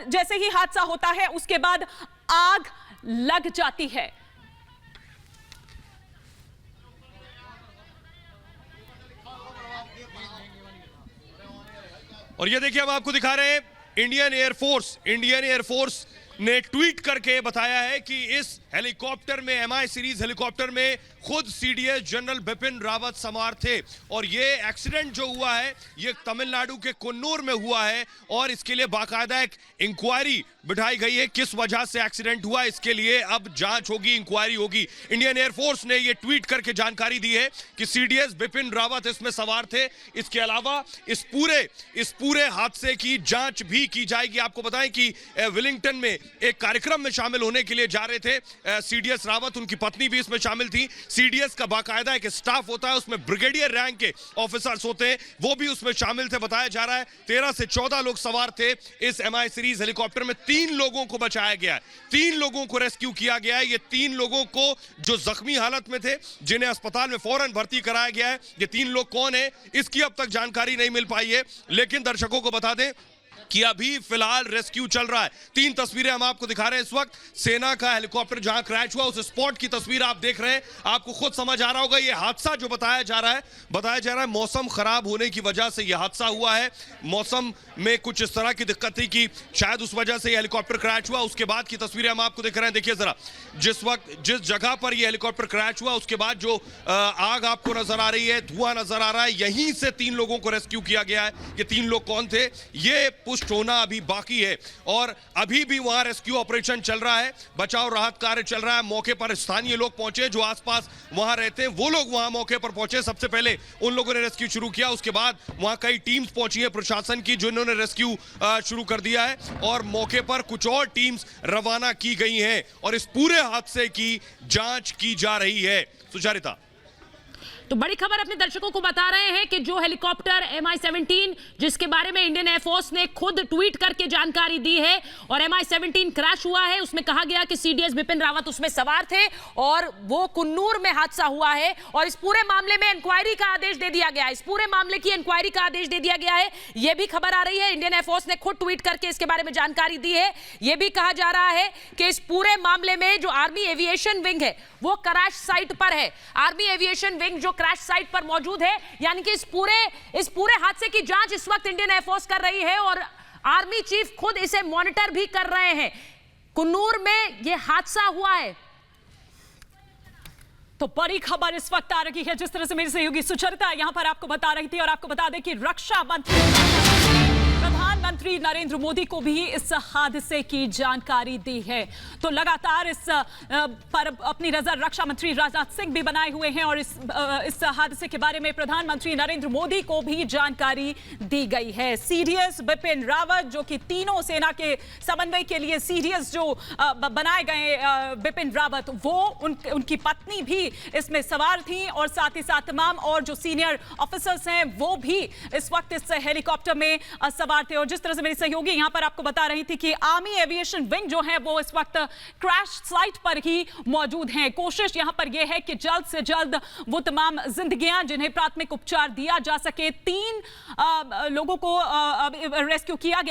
जैसे ही हादसा होता है उसके बाद आग लग जाती है। और ये देखिए हम आपको दिखा रहे हैं इंडियन एयरफोर्स ने ट्वीट करके बताया है कि इस हेलीकॉप्टर में MI सीरीज हेलीकॉप्टर में खुद CDS जनरल बिपिन रावत सवार थे और ये एक्सीडेंट जो हुआ है ये तमिलनाडु के कुन्नूर में हुआ है और इसके लिए बाकायदा एक इंक्वायरी बिठाई गई है। किस वजह से एक्सीडेंट हुआ इसके लिए अब जांच होगी, इंक्वायरी होगी। इंडियन एयरफोर्स ने ये ट्वीट करके जानकारी दी है कि CDS बिपिन रावत इसमें सवार थे। इसके अलावा इस पूरे हादसे की जांच भी की जाएगी। आपको बताएं कि विलिंगटन में एक कार्यक्रम में शामिल होने के लिए जा रहे थे CDS रावत, उनकी पत्नी भी इसमें शामिल थी। CDS का बाकायदा एक स्टाफ होता है, उसमें ब्रिगेडियर रैंक के ऑफिसर्स होते हैं, वो भी उसमें शामिल थे। बताया जा रहा है 13 से 14 लोग सवार थे इस MI सीरीज हेलीकॉप्टर में। 3 लोगों को बचाया गया है, 3 लोगों को रेस्क्यू किया गया है। ये 3 लोगों को जो जख्मी हालत में थे, जिन्हें अस्पताल में फौरन भर्ती कराया गया है। ये 3 लोग कौन है इसकी अब तक जानकारी नहीं मिल पाई है, लेकिन दर्शकों को बता दें कि अभी फिलहाल रेस्क्यू चल रहा है। 3 तस्वीरें हम आपको दिखा रहे हैं इस वक्त। सेना का हेलीकॉप्टर जहां क्रैश हुआ उस स्पॉट की तस्वीर आप देख रहे हैं। आपको खुद समझ आ रहा होगा ये हादसा जो बताया जा रहा है मौसम खराब होने की वजह से यह हादसा हुआ है। मौसम में कुछ इस तरह की दिक्कत थी कि शायद उस वजह से यह हेलीकॉप्टर क्रैश हुआ। उसके बाद की तस्वीरें हम आपको दिख रहे हैं। देखिए जरा, जिस जगह पर यह हेलीकॉप्टर क्रैश हुआ उसके बाद जो आग आपको नजर आ रही है, धुआं नजर आ रहा है, यहीं से 3 लोगों को रेस्क्यू किया गया है। ये 3 लोग कौन थे ये पुष्ट होना अभी बाकी है और अभी भी वहां रेस्क्यू ऑपरेशन चल रहा है, बचाव राहत कार्य चल रहा है। मौके पर स्थानीय लोग पहुंचे जो आसपास वहां रहते हैं, वो लोग वहां मौके पर पहुंचे। सबसे पहले उन लोगों ने रेस्क्यू शुरू किया, उसके बाद वहां कई टीम्स पहुंची है प्रशासन की जिन्होंने रेस्क्यू शुरू कर दिया है और मौके पर कुछ और टीम्स रवाना की गई हैं और इस पूरे हादसे की जांच की जा रही है। सुचारिता, तो बड़ी खबर अपने दर्शकों को बता रहे हैं कि जो हेलीकॉप्टर MI-17 जिसके बारे में इंडियन एयरफोर्स ने खुद ट्वीट करके जानकारी दी है और MI-17 क्रैश हुआ है, उसमें कहा गया कि CDS बिपिन रावत उसमें सवार थे और वो कुन्नूर में हादसा हुआ है और इस पूरे मामले में इंक्वायरी का आदेश दे दिया गया है। इस पूरे मामले की इंक्वायरी का आदेश दे दिया गया है, यह भी खबर आ रही है। इंडियन एयरफोर्स ने खुद ट्वीट करके इसके बारे में जानकारी दी है। यह भी कहा जा रहा है कि इस पूरे मामले में जो आर्मी एविएशन विंग है वो क्रैश साइट पर है। आर्मी एविएशन विंग जो क्रैश साइट पर मौजूद है, यानी कि इस पूरे हादसे की जांच इस वक्त इंडियन एयरफोर्स कर रही है और आर्मी चीफ खुद इसे मॉनिटर भी कर रहे हैं। कुन्नूर में यह हादसा हुआ है। तो बड़ी खबर इस वक्त आ रही है, जिस तरह से मेरी सहयोगी सुचरिता यहां पर आपको बता रही थी और आपको बता दें कि रक्षा मंत्री प्रधानमंत्री नरेंद्र मोदी को भी इस हादसे की जानकारी दी है। तो लगातार इस पर अपनी नजर रक्षा मंत्री राजनाथ सिंह भी बनाए हुए हैं और इस हादसे के बारे में प्रधानमंत्री नरेंद्र मोदी को भी जानकारी दी गई है। CDS बिपिन रावत जो कि तीनों सेना के समन्वय के लिए CDS जो बनाए गए बिपिन रावत, वो उनकी पत्नी भी इसमें सवार थी और साथ ही साथ तमाम और जो सीनियर ऑफिसर्स हैं वो भी इस वक्त इस हेलीकॉप्टर में सवार थे। और जिस तरह से मेरी सहयोगी यहां पर आपको बता रही थी कि आर्मी एविएशन विंग जो है वो इस वक्त क्रैश साइट पर ही मौजूद हैं। कोशिश यहां पर यह है कि जल्द से जल्द वो तमाम जिंदगियां जिन्हें प्राथमिक उपचार दिया जा सके। 3 लोगों को रेस्क्यू किया गया।